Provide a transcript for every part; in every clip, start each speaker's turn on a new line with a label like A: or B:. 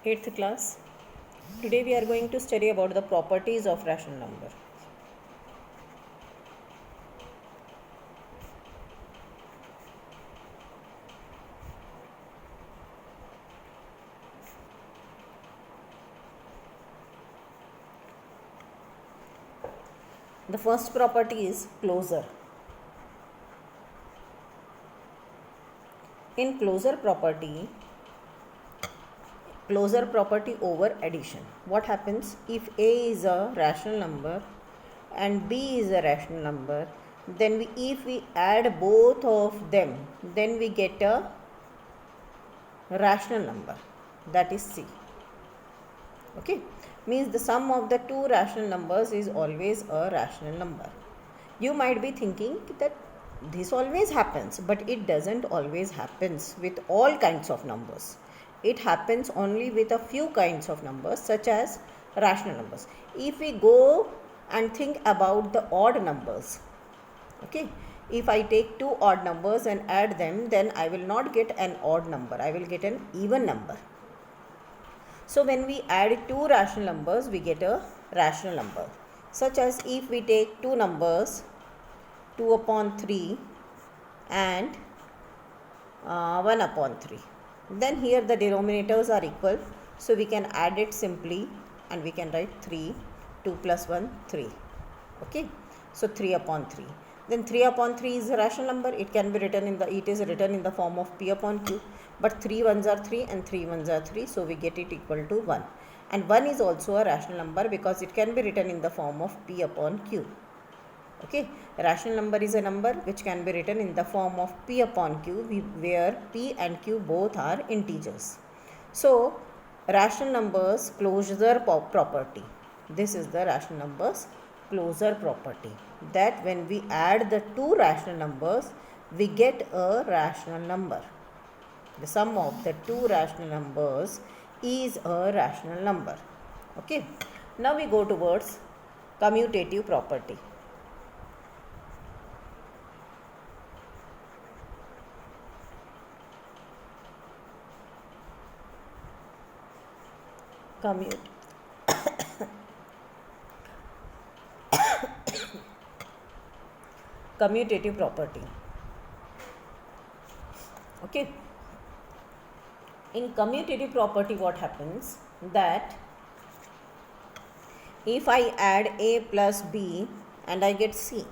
A: 8th class. Today we are going to study about the properties of rational number. The first property is closure. In closure property over addition, what happens if A is a rational number and B is a rational number, then if we add both of them, then we get a rational number, that is C. Okay, means the sum of the two rational numbers is always a rational number. You might be thinking that this always happens, but it doesn't always happens with all kinds of numbers. It happens only with a few kinds of numbers, such as rational numbers. If we go and think about the odd numbers, okay, if I take two odd numbers and add them, then I will not get an odd number, I will get an even number. So when we add two rational numbers, we get a rational number, such as if we take two numbers 2 upon 3 and 1 upon 3. Then here the denominators are equal, so we can add it simply and we can write 3, 2 plus 1, 3. Okay, so 3 upon 3. Then 3 upon 3 is a rational number. It can be written it is written in the form of P upon Q. But 3 ones are 3 and 3 ones are 3, so we get it equal to 1. And 1 is also a rational number because it can be written in the form of P upon Q. Okay, a rational number is a number which can be written in the form of P upon Q, where P and Q both are integers. So, rational numbers closure property. This is the rational numbers closure property, that when we add the two rational numbers, we get a rational number. The sum of the two rational numbers is a rational number. Okay, now we go towards commutative property. Commutative property. Okay, in commutative property, what happens that if I add A plus B and I get C,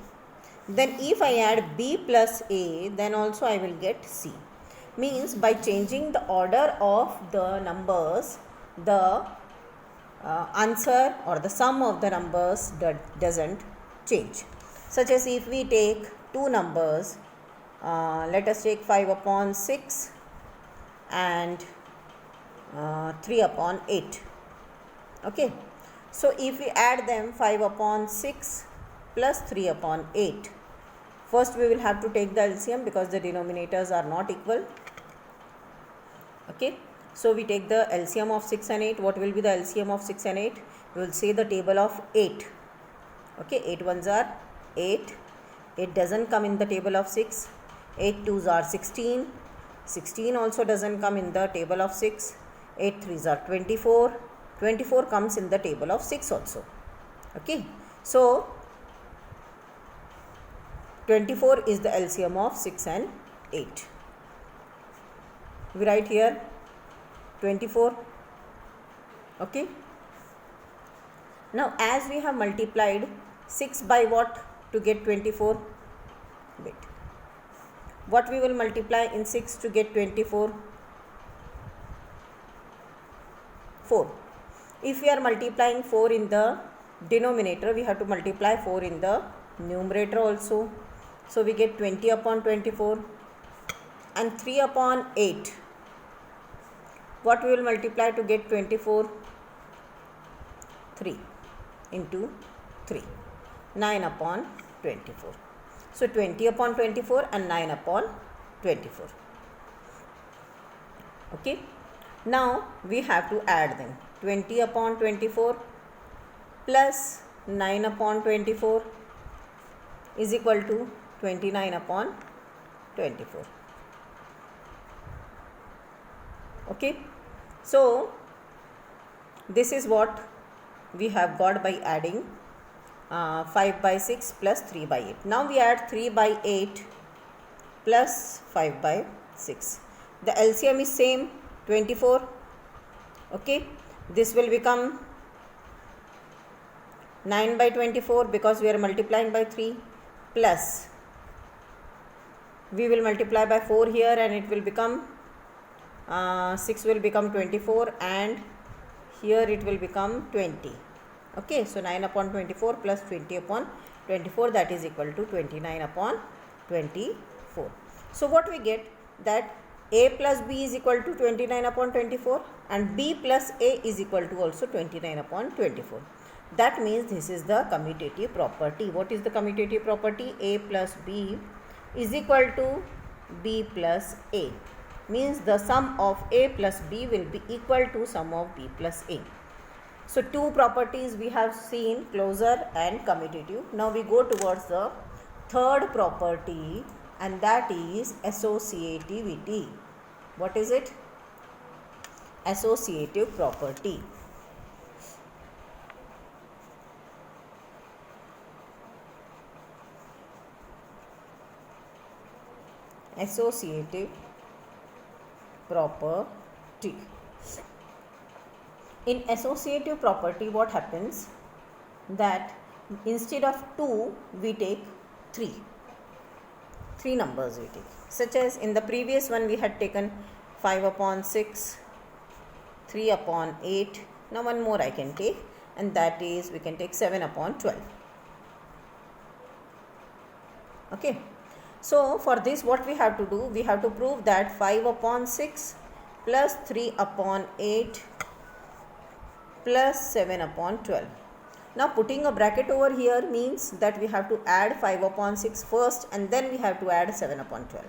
A: then if I add B plus A, then also I will get C. Means by changing the order of the numbers, the answer or the sum of the numbers doesn't change. Such as if we take two numbers, let us take 5 upon 6 and 3 upon 8. Okay, so if we add them, 5 upon 6 plus 3 upon 8, first we will have to take the LCM because the denominators are not equal. Okay, so we take the LCM of 6 and 8. What will be the LCM of 6 and 8? We will say the table of 8. Okay, 8 ones are 8. 8 doesn't come in the table of 6. 8 twos are 16. 16 also doesn't come in the table of 6. 8 threes are 24. 24 comes in the table of 6 also. Okay, so 24 is the LCM of 6 and 8. We write here 24. Okay, now as we have multiplied 6 by what to get 24? Wait, what we will multiply in 6 to get 24? 4. If we are multiplying 4 in the denominator, we have to multiply 4 in the numerator also. So we get 20 upon 24 and 3 upon 8. What we will multiply to get 24? 3 into 3. 9 upon 24. So 20 upon 24 and 9 upon 24. Okay, now we have to add them. 20 upon 24 plus 9 upon 24 is equal to 29 upon 24. Okay, so This is what we have got by adding 5 by 6 plus 3 by 8. Now we add 3 by 8 plus 5 by 6. The LCM is same, 24. Okay, this will become 9 by 24 because we are multiplying by 3, plus we will multiply by 4 here and it will become 6 will become 24 and here it will become 20. Okay, so 9 upon 24 plus 20 upon 24, that is equal to 29 upon 24. So what we get, that a plus b is equal to 29 upon 24 and b plus a is equal to also 29 upon 24. That means this is the commutative property. What is the commutative property? A plus b is equal to b plus a. Means the sum of a plus b will be equal to sum of b plus a. So two properties we have seen, closure and commutative. Now we go towards the third property, and that is associativity. What is it? Associative property. Associative property. In associative property, what happens, that instead of 2 we take 3 numbers we take, such as in the previous one we had taken 5 upon 6, 3 upon 8. Now one more I can take, and that is we can take 7 upon 12. Okay, so for this what we have to do, we have to prove that 5 upon 6 plus 3 upon 8 plus 7 upon 12. Now putting a bracket over here means that we have to add 5 upon 6 first and then we have to add 7 upon 12.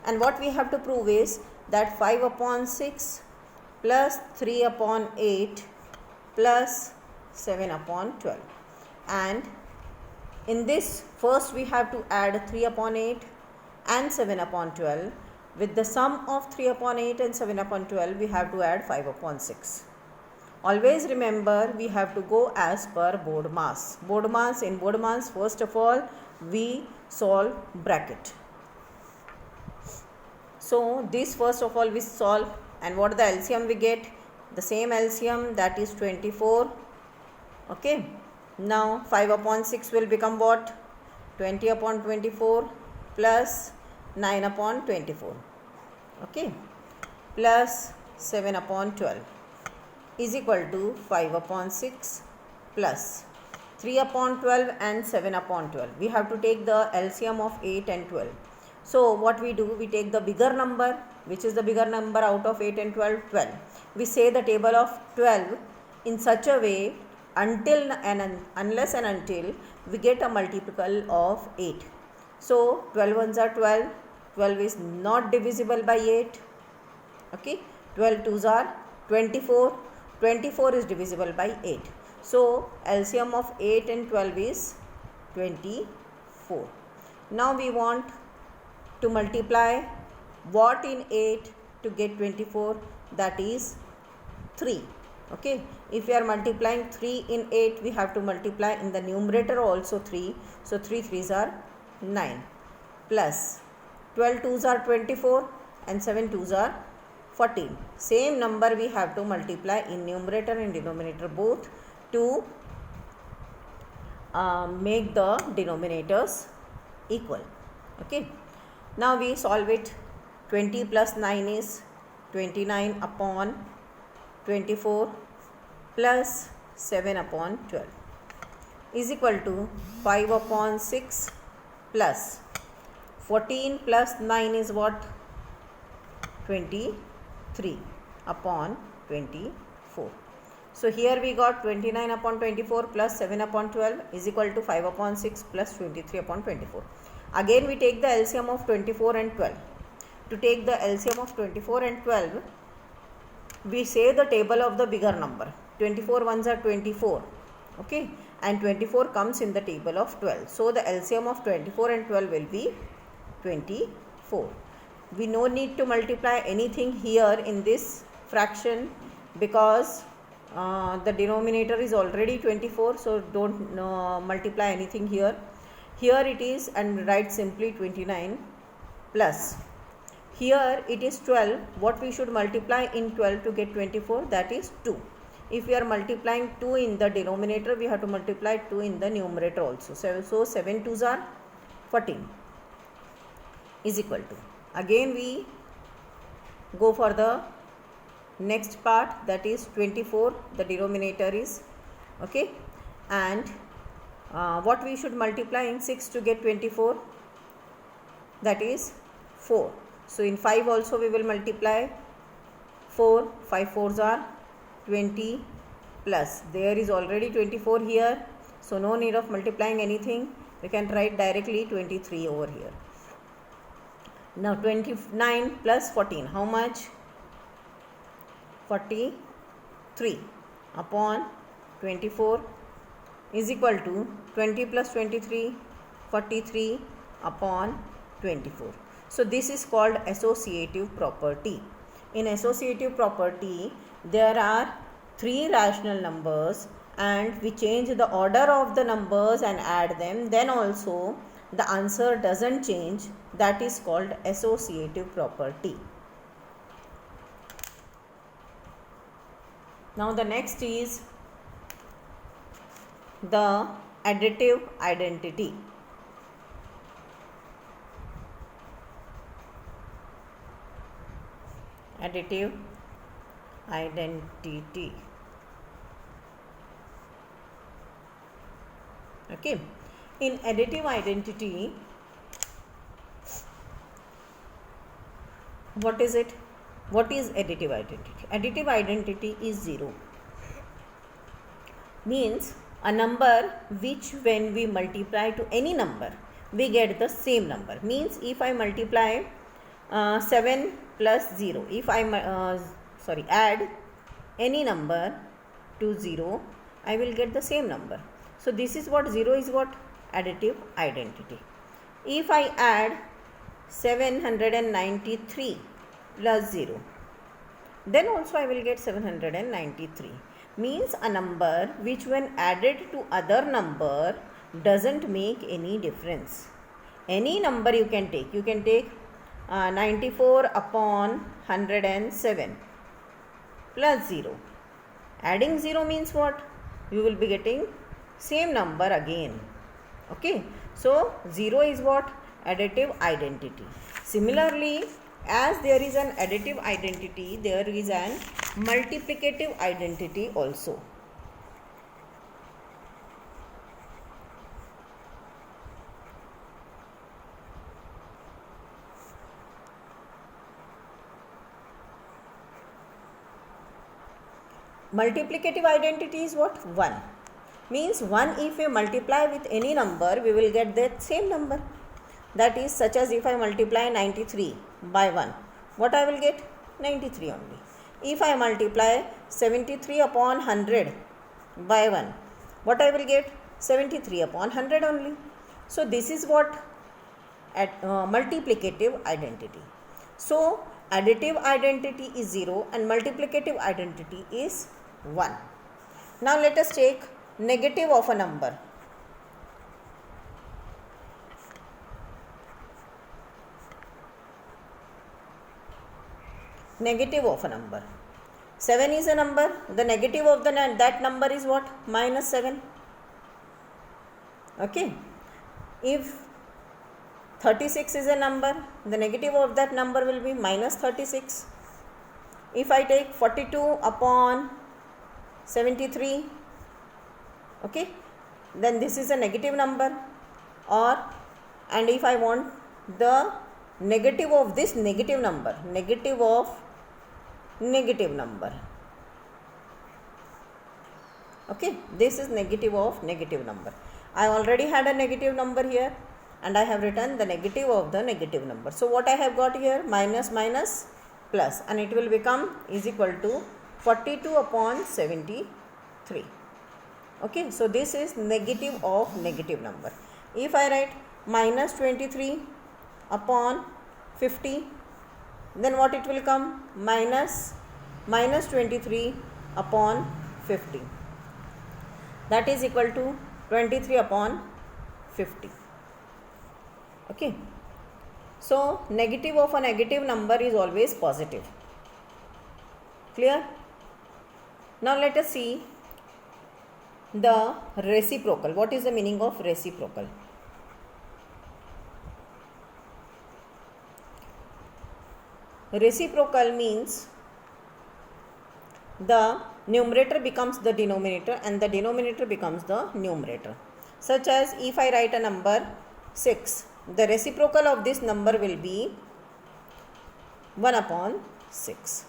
A: And what we have to prove is that 5 upon 6 plus 3 upon 8 plus 7 upon 12. And in this, first we have to add 3 upon 8 and 7 upon 12. With the sum of 3 upon 8 and 7 upon 12, we have to add 5 upon 6. Always remember, we have to go as per board mass. In board mass, first of all, we solve bracket. So this first of all we solve, and what the LCM we get? The same LCM, that is 24. Okay. Now 5 upon 6 will become what? 20 upon 24 plus 9 upon 24. Okay. Plus 7 upon 12 is equal to 5 upon 6 plus 3 upon 12 and 7 upon 12. We have to take the LCM of 8 and 12. So what we do, we take the bigger number. Which is the bigger number out of 8 and 12? 12. We say the table of 12 in such a way until and unless and until we get a multiple of 8. So 12 ones are 12. 12 is not divisible by 8. Okay. 12 twos are 24. 24 is divisible by 8. So LCM of 8 and 12 is 24. Now we want to multiply what in 8 to get 24? That is 3. Okay. If we are multiplying 3 in 8, we have to multiply in the numerator also 3. So 3 3s are 9 plus 12 2s are 24 and 7 2s are 14. Same number we have to multiply in numerator and denominator both to make the denominators equal. Okay. Now we solve it. 20 plus 9 is 29 upon 24 plus 7 upon 12 is equal to 5 upon 6 plus 14 plus 9 is what? 23 upon 24. So here we got 29 upon 24 plus 7 upon 12 is equal to 5 upon 6 plus 23 upon 24. Again we take the LCM of 24 and 12. To take the LCM of 24 and 12, we say the table of the bigger number. 24 ones are 24. Okay. And 24 comes in the table of 12. So the LCM of 24 and 12 will be 24. We no need to multiply anything here in this fraction because the denominator is already 24, so don't multiply anything here. Here it is, and write simply 29 plus. Here it is 12. What we should multiply in 12 to get 24? That is 2. If we are multiplying 2 in the denominator, we have to multiply 2 in the numerator also. So 7 2s are 14 is equal to. Again we go for the next part, that is 24. The denominator is okay, and what we should multiply in 6 to get 24? That is 4. So in 5 also we will multiply 4. 5 4s are 20 plus. There is already 24 here, so no need of multiplying anything. We can write directly 23 over here. Now 29 plus 14, how much? 43 upon 24 is equal to 20 plus 23, 43 upon 24. So this is called associative property. In associative property, there are 3 rational numbers and we change the order of the numbers and add them, then also the answer doesn't change. That is called associative property. Now the next is the additive identity. Additive identity. Okay. In additive identity, what is it? What is additive identity? Additive identity is 0. Means a number which when we multiply to any number, we get the same number. Means if I multiply 7 plus 0, if I add any number to 0, I will get the same number. So this is what 0 is, what? Additive identity. If I add 793 plus 0, then also I will get 793. Means a number which when added to other number doesn't make any difference. Any number you can take. You can take 94 upon 107 plus 0. Adding 0 means what? You will be getting same number again. Okay. So 0 is what? Additive identity. Similarly, as there is an additive identity, there is an multiplicative identity also. Multiplicative identity is what? 1. Means 1, if we multiply with any number, we will get that same number. That is, such as if I multiply 93 by 1, what I will get? 93 only. If I multiply 73 upon 100 by 1, what I will get? 73 upon 100 only. So this is what? Multiplicative identity. So additive identity is 0 and multiplicative identity is 1. Now let us take negative of a number. Negative of a number. 7 is a number. The negative of that number is what? Minus 7. Okay. If 36 is a number, the negative of that number will be minus 36. If I take 42 upon 73, okay, then this is a negative number. And if I want the negative of this negative number, negative of negative number, okay, this is negative of negative number. I already had a negative number here and I have written the negative of the negative number. So what I have got here? Minus minus plus, and it will become is equal to 42 upon 73. Okay, so this is negative of negative number. If I write minus 23 upon 50, then what it will come? Minus 23 upon 50. That is equal to 23 upon 50. Okay. So negative of a negative number is always positive. Clear? Now let us see the reciprocal. What is the meaning of reciprocal? Reciprocal means the numerator becomes the denominator and the denominator becomes the numerator. Such as if I write a number 6, the reciprocal of this number will be 1 upon 6.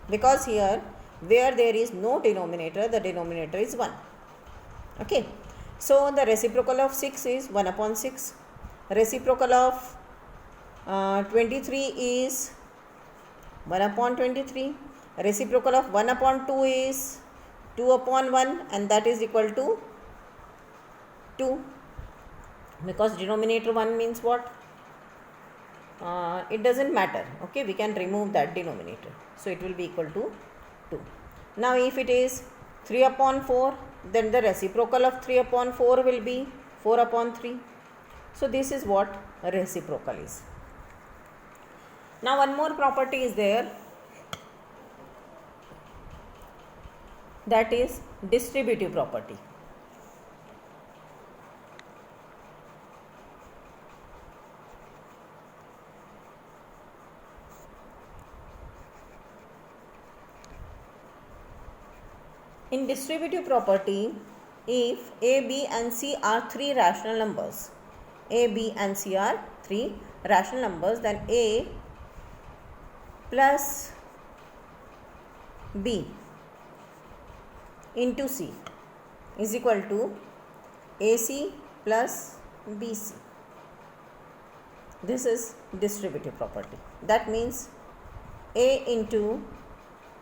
A: Because here where there is no denominator, the denominator is 1. Okay. So the reciprocal of 6 is 1 upon 6. Reciprocal of 23 is 1 upon 23. Reciprocal of 1 upon 2 is 2 upon 1, and that is equal to 2. Because denominator 1 means what? It doesn't matter. Okay, we can remove that denominator. So it will be equal to 2. Now if it is 3 upon 4, then the reciprocal of 3 upon 4 will be 4 upon 3. So this is what reciprocal is. Now one more property is there, that is distributive property. In distributive property, if A, B and C are three rational numbers, A, B and C are three rational numbers, then A plus B into C is equal to AC plus BC. This is distributive property. That means A into,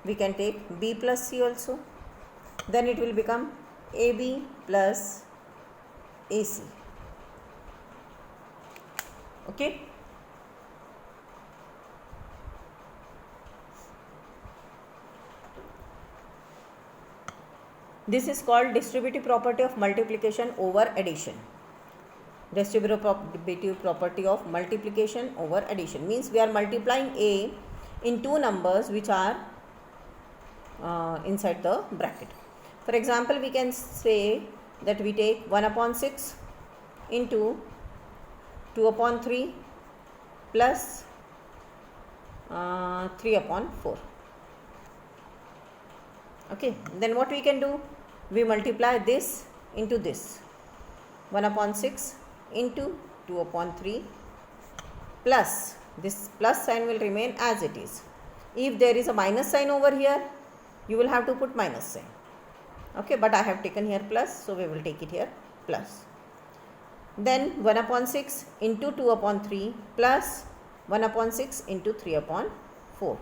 A: we can take B plus C also. Then it will become AB plus AC. Okay. This is called distributive property of multiplication over addition. Distributive property of multiplication over addition means we are multiplying A in two numbers which are inside the bracket. For example, we can say that we take 1 upon 6 into 2 upon 3 plus 3 upon 4. Okay, then what we can do? We multiply this into this. 1 upon 6 into 2 upon 3 plus, this plus sign will remain as it is. If there is a minus sign over here, you will have to put minus sign. Okay, but I have taken here plus, so we will take it here plus. Then 1 upon 6 into 2 upon 3 plus 1 upon 6 into 3 upon 4.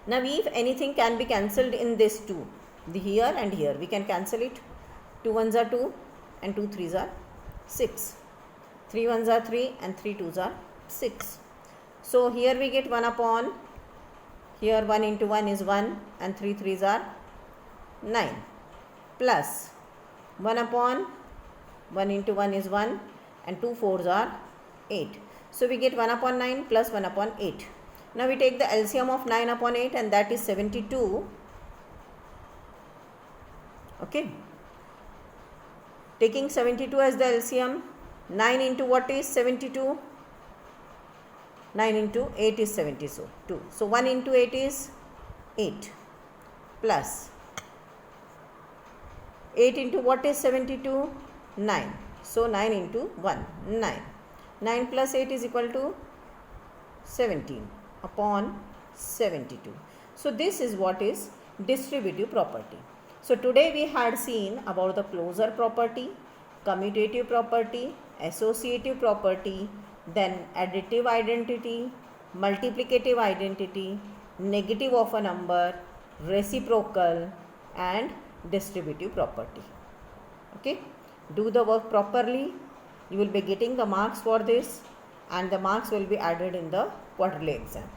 A: Now if anything can be cancelled in this 2, the here and here, we can cancel it. 2 1s are 2 and 2 3s are 6. 3 1s are 3 and 3 2s are 6. So here we get 1 upon, here 1 into 1 is 1 and 3 3s are 9 plus 1 upon 1 into 1 is 1 and 2 4s are 8. So we get 1 upon 9 plus 1 upon 8. Now we take the LCM of 9 upon 8 and that is 72. Okay. Taking 72 as the LCM, 9 into what is 72? 9 into 8 is 72. So 1 into 8 is 8 plus 8 into what is 72? 9. So 9 into 1, 9. 9 plus 8 is equal to 17 upon 72. So this is what is distributive property. So today we had seen about the closure property, commutative property, associative property, then additive identity, multiplicative identity, negative of a number, reciprocal and distributive property. Okay, do the work properly. You will be getting the marks for this and the marks will be added in the quarterly exam.